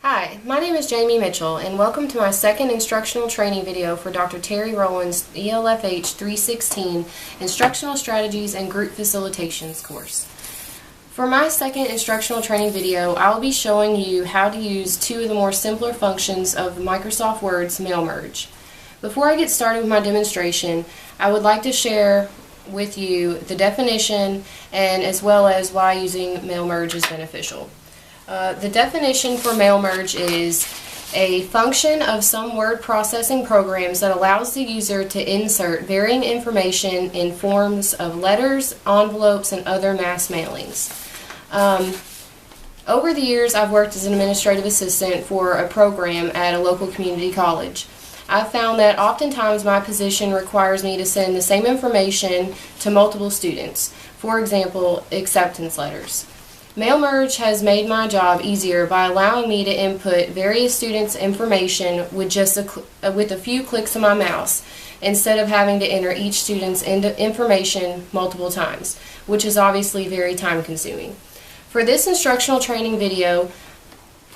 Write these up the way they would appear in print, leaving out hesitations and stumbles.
Hi, my name is Jamie Mitchell, and welcome to my second instructional training video for Dr. Terry Rowland's ELFH 316 Instructional Strategies and Group Facilitations course. For my second instructional training video, I will be showing you how to use two of the more simpler functions of Microsoft Word's mail merge. Before I get started with my demonstration, I would like to share with you the definition and as well as why using mail merge is beneficial. The definition for mail merge is a function of some word processing programs that allows the user to insert varying information in forms of letters, envelopes, and other mass mailings. Over the years, I've worked as an administrative assistant for a program at a local community college. I've found that oftentimes my position requires me to send the same information to multiple students, for example, acceptance letters. Mail merge has made my job easier by allowing me to input various students' information with just with a few clicks of my mouse instead of having to enter each student's information multiple times, which is obviously very time consuming. For this instructional training video,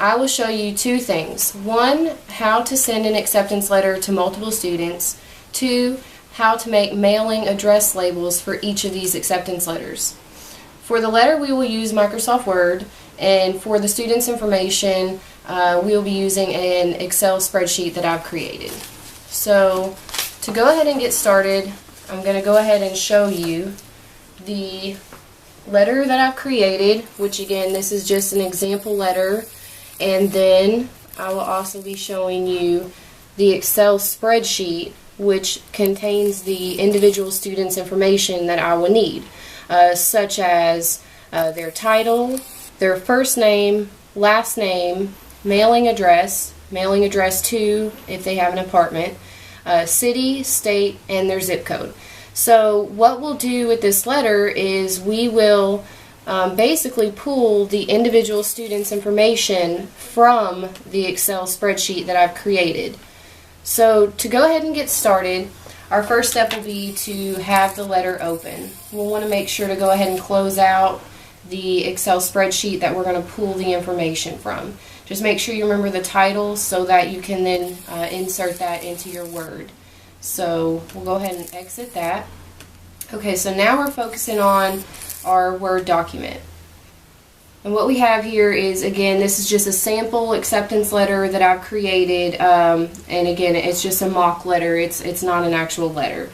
I will show you two things. One, how to send an acceptance letter to multiple students. Two, how to make mailing address labels for each of these acceptance letters. For the letter, we will use Microsoft Word, and for the student's information, we will be using an Excel spreadsheet that I've created. So, to go ahead and get started, I'm going to go ahead and show you the letter that I've created, which again, this is just an example letter, and then I will also be showing you the Excel spreadsheet, which contains the individual student's information that I will need. Such as their title, their first name, last name, mailing address to if they have an apartment, city, state, and their zip code. So what we'll do with this letter is we will basically pull the individual student's information from the Excel spreadsheet that I've created. So to go ahead and get started, our first step will be to have the letter open. We'll want to make sure to go ahead and close out the Excel spreadsheet that we're going to pull the information from. Just make sure you remember the title so that you can then insert that into your Word. So we'll go ahead and exit that. Okay, so now we're focusing on our Word document. And what we have here is, again, this is just a sample acceptance letter that I've created, and again, it's just a mock letter. It's not an actual letter.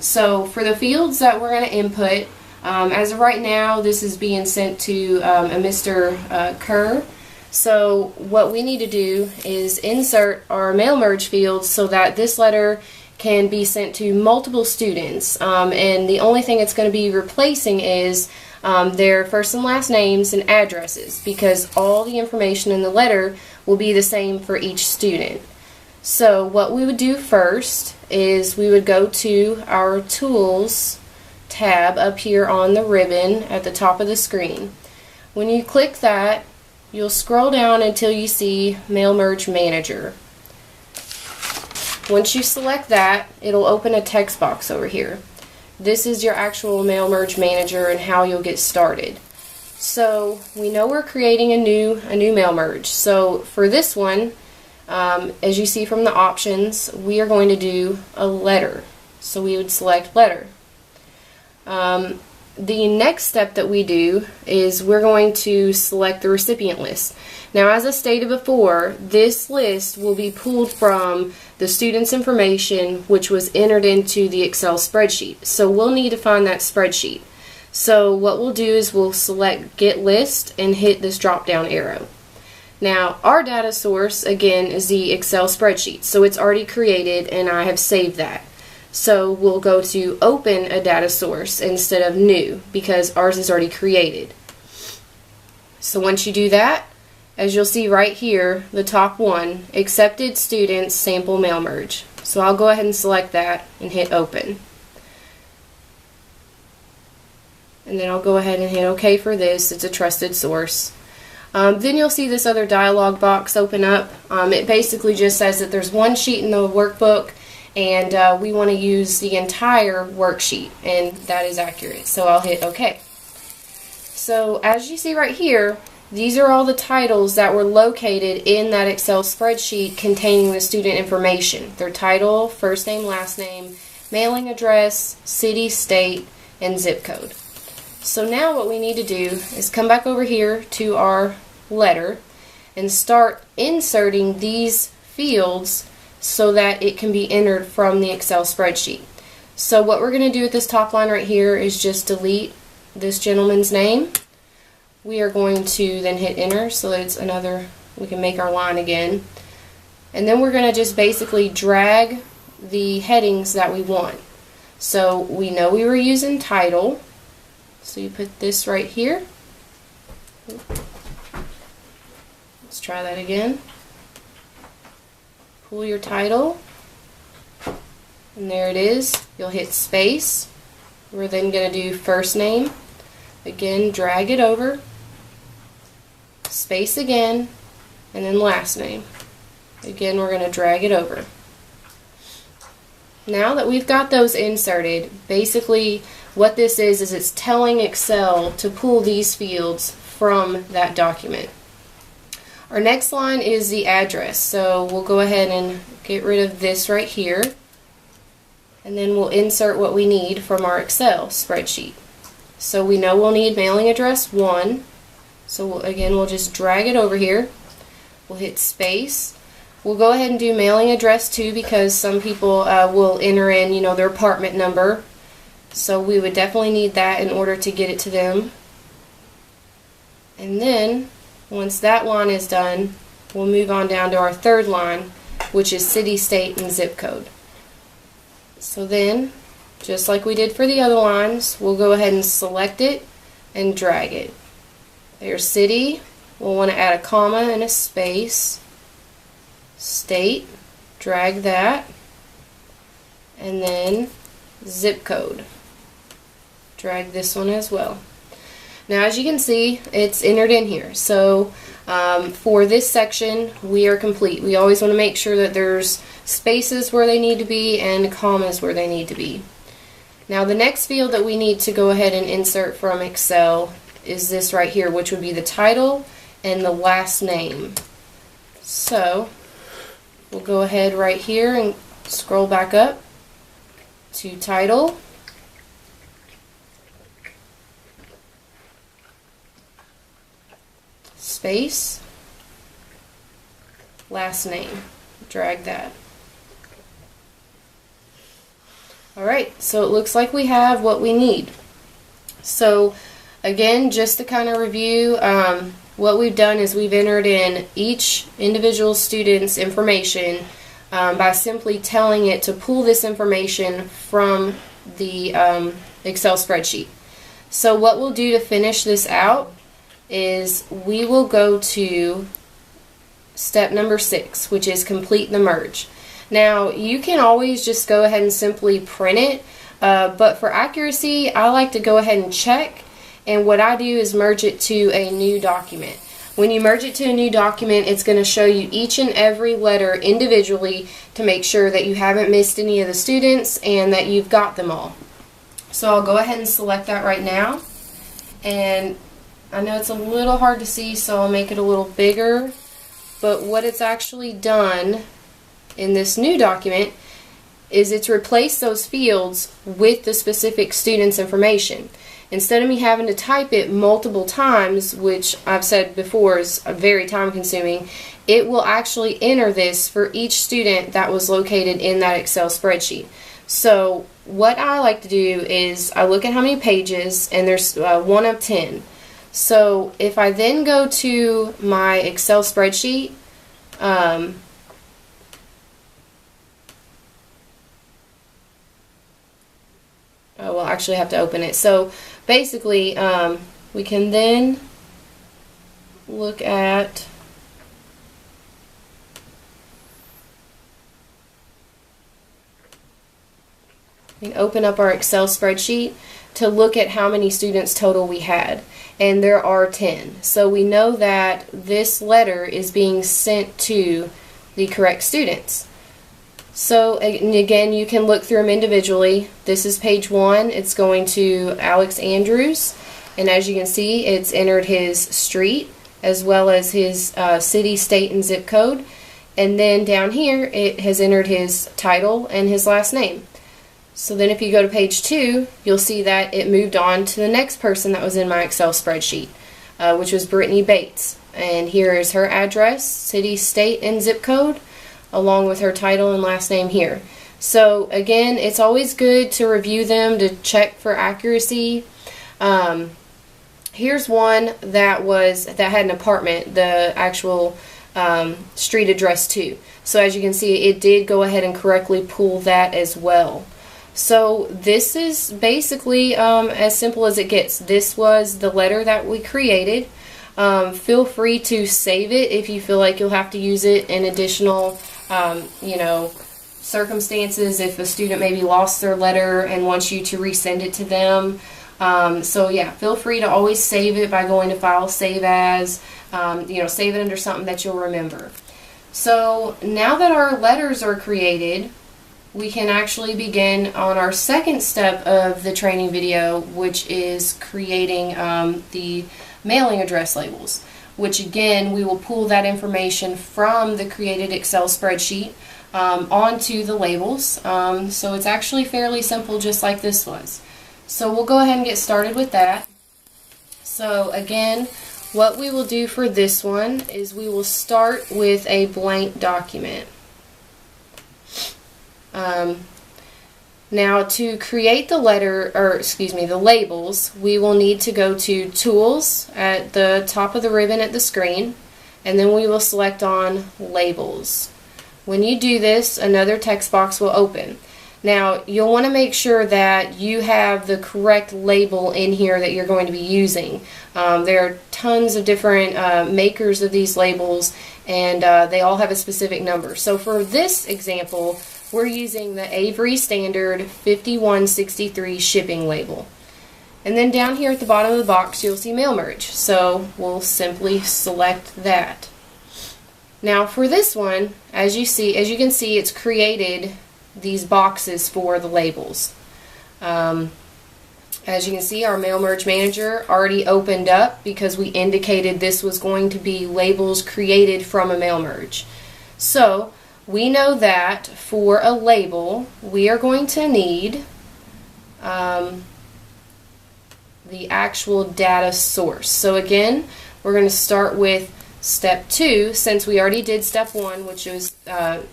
So for the fields that we're going to input, as of right now, this is being sent to a Mr. Kerr. So what we need to do is insert our mail merge fields so that this letter can be sent to multiple students. And the only thing it's going to be replacing is their first and last names and addresses, because all the information in the letter will be the same for each student. So what we would do first is we would go to our Tools tab up here on the ribbon at the top of the screen. When you click that, you'll scroll down until you see Mail Merge Manager. Once you select that, it'll open a text box over here. This is your actual Mail Merge Manager and how you'll get started. So we know we're creating a new mail merge. So for this one, as you see from the options, we are going to do a letter. So we would select letter. The next step that we do is we're going to select the recipient list. Now, as I stated before, this list will be pulled from the student's information, which was entered into the Excel spreadsheet. So we'll need to find that spreadsheet. So what we'll do is we'll select Get List and hit this drop down arrow. Now, our data source, again, is the Excel spreadsheet. So it's already created and I have saved that. So we'll go to Open a Data Source instead of New, because ours is already created. So once you do that, as you'll see right here, the top one, Accepted Students Sample Mail Merge. So I'll go ahead and select that and hit Open. And then I'll go ahead and hit OK for this. It's a trusted source. Then you'll see this other dialog box open up. It basically just says that there's one sheet in the workbook and we want to use the entire worksheet, and that is accurate. So I'll hit OK. So as you see right here, These are all the titles that were located in that Excel spreadsheet containing the student information. Their title, first name, last name, mailing address, city, state, and zip code. So now what we need to do is come back over here to our letter and start inserting these fields so that it can be entered from the Excel spreadsheet. So what we're going to do with this top line right here is just delete this gentleman's name. We are going to then hit enter so that it's another, we can make our line again. And then we're going to just basically drag the headings that we want. So we know we were using title, so you put this right here. Let's try that again. Pull your title, and there it is. You'll hit space. We're then going to do first name. Again, drag it over, space again, and then last name. Again, we're going to drag it over. Now that we've got those inserted, basically what this is it's telling Excel to pull these fields from that document. Our next line is the address, so we'll go ahead and get rid of this right here, and then we'll insert what we need from our Excel spreadsheet. So we know we'll need mailing address 1, so again we'll just drag it over here. We'll hit space. We'll go ahead and do mailing address 2 because some people will enter in, their apartment number. So we would definitely need that in order to get it to them. And then once that line is done, we'll move on down to our third line, which is city, state, and zip code. So then, just like we did for the other lines, we'll go ahead and select it and drag it. There's city. We'll want to add a comma and a space. State, drag that. And then zip code. Drag this one as well. Now as you can see, it's entered in here. So for this section, we are complete. We always want to make sure that there's spaces where they need to be and commas where they need to be. Now the next field that we need to go ahead and insert from Excel is this right here, which would be the title and the last name. So we'll go ahead right here and scroll back up to title. Space, last name, drag that. Alright, so it looks like we have what we need. So again, just to kind of review, what we've done is we've entered in each individual student's information by simply telling it to pull this information from the Excel spreadsheet. So what we'll do to finish this out is we will go to step number 6, which is complete the merge. Now you can always just go ahead and simply print it, but for accuracy I like to go ahead and check, and what I do is merge it to a new document. When you merge it to a new document, it's going to show you each and every letter individually to make sure that you haven't missed any of the students and that you've got them all. So I'll go ahead and select that right now, and I know it's a little hard to see, so I'll make it a little bigger, but what it's actually done in this new document is it's replaced those fields with the specific student's information. Instead of me having to type it multiple times, which I've said before is very time consuming, it will actually enter this for each student that was located in that Excel spreadsheet. So what I like to do is I look at how many pages, and there's 1 of 10. So if I then go to my Excel spreadsheet, I will actually have to open it. So basically, we can then look at open up our Excel spreadsheet to look at how many students total we had, and there are 10. So we know that this letter is being sent to the correct students. So again, you can look through them individually. This is page 1. It's going to Alex Andrews, and as you can see, it's entered his street, as well as his city, state, and zip code. And then down here it has entered his title and his last name. So then if you go to page 2, you'll see that it moved on to the next person that was in my Excel spreadsheet, which was Brittany Bates. And here is her address, city, state, and zip code, along with her title and last name here. So again, it's always good to review them to check for accuracy. Here's one that had an apartment, the actual street address too. So as you can see, it did go ahead and correctly pull that as well. So this is basically as simple as it gets. This was the letter that we created. Feel free to save it if you feel like you'll have to use it in additional, circumstances, if a student maybe lost their letter and wants you to resend it to them. So yeah, feel free to always save it by going to File, Save As, save it under something that you'll remember. So now that our letters are created, we can actually begin on our second step of the training video, which is creating the mailing address labels, which again, we will pull that information from the created Excel spreadsheet onto the labels. So it's actually fairly simple, just like this was. So we'll go ahead and get started with that. So again, what we will do for this one is we will start with a blank document. Now to create the the labels, we will need to go to Tools at the top of the ribbon at the screen, and then we will select on Labels. When you do this, another text box will open. Now you'll want to make sure that you have the correct label in here that you're going to be using. There are tons of different makers of these labels, and they all have a specific number. So for this example, we're using the Avery Standard 5163 shipping label. And then down here at the bottom of the box, you'll see Mail Merge. So we'll simply select that. Now for this one, as you can see, it's created these boxes for the labels. As you can see, our Mail Merge Manager already opened up because we indicated this was going to be labels created from a mail merge. So we know that for a label, we are going to need the actual data source. So again, we're going to start with step 2, since we already did step 1, which was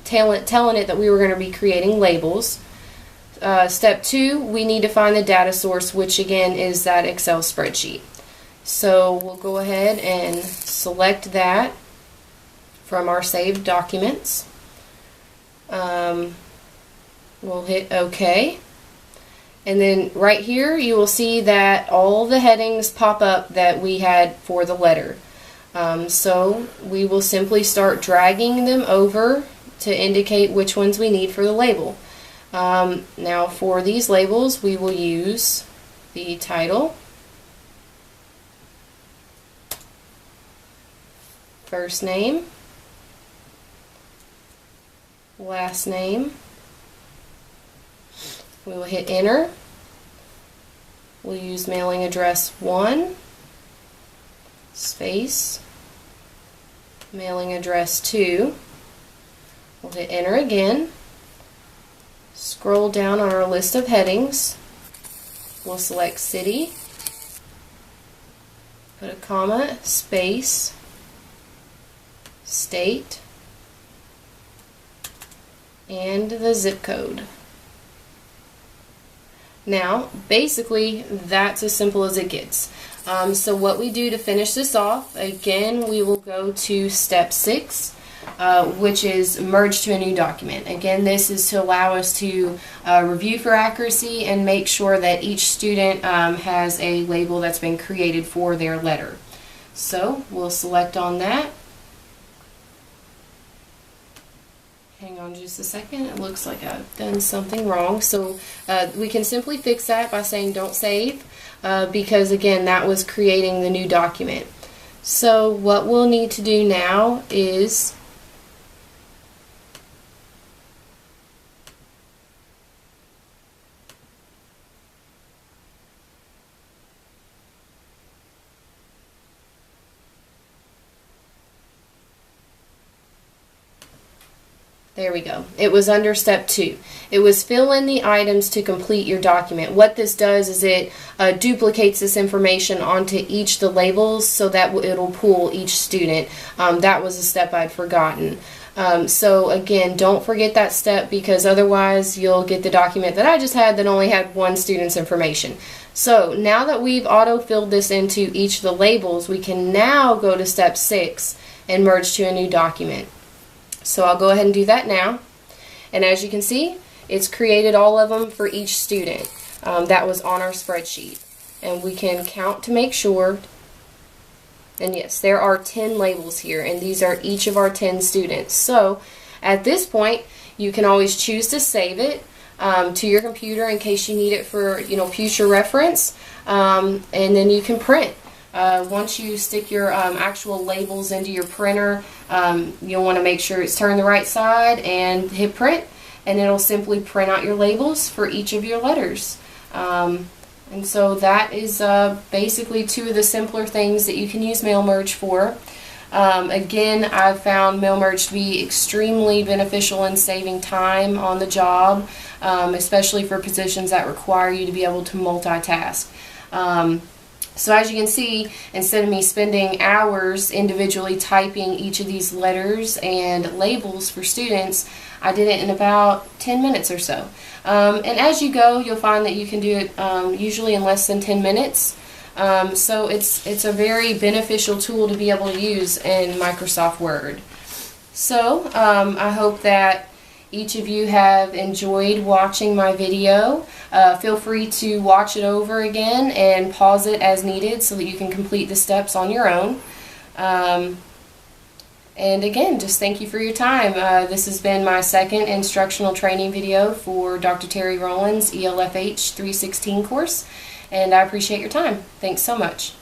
telling it that we were going to be creating labels. Step 2, we need to find the data source, which again is that Excel spreadsheet. So we'll go ahead and select that from our saved documents. We'll hit OK, and then right here you will see that all the headings pop up that we had for the letter. So we will simply start dragging them over to indicate which ones we need for the label. Now for these labels, we will use the title, first name, last name. We will hit enter. We'll use mailing address 1, space, mailing address 2. We'll hit enter again. Scroll down on our list of headings. We'll select city, put a comma, space, state, and the zip code. Now, basically, that's as simple as it gets. So what we do to finish this off, again, we will go to step 6, which is merge to a new document. Again, this is to allow us to review for accuracy and make sure that each student has a label that's been created for their letter. So we'll select on that. Hang on just a second, it looks like I've done something wrong. So we can simply fix that by saying don't save, because again, that was creating the new document. So what we'll need to do now is There we go. It was under step 2. It was fill in the items to complete your document. What this does is it duplicates this information onto each the labels so that it'll pull each student. That was a step I'd forgotten. So again, don't forget that step, because otherwise you'll get the document that I just had that only had one student's information. So now that we've auto-filled this into each of the labels, we can now go to step 6 and merge to a new document. So I'll go ahead and do that now. And as you can see, it's created all of them for each student that was on our spreadsheet. And we can count to make sure. And yes, there are 10 labels here, and these are each of our 10 students. So at this point, you can always choose to save it to your computer in case you need it for future reference, and then you can print. Once you stick your actual labels into your printer, you'll want to make sure it's turned the right side and hit print, and it'll simply print out your labels for each of your letters. And so that is basically 2 of the simpler things that you can use mail merge for. Again, I've found mail merge to be extremely beneficial in saving time on the job, especially for positions that require you to be able to multitask. So as you can see, instead of me spending hours individually typing each of these letters and labels for students, I did it in about 10 minutes or so. And as you go, you'll find that you can do it usually in less than 10 minutes. So it's a very beneficial tool to be able to use in Microsoft Word. So I hope that each of you have enjoyed watching my video. Feel free to watch it over again and pause it as needed so that you can complete the steps on your own. And again, just thank you for your time. This has been my second instructional training video for Dr. Terry Rowland's ELFH 316 course, and I appreciate your time. Thanks so much.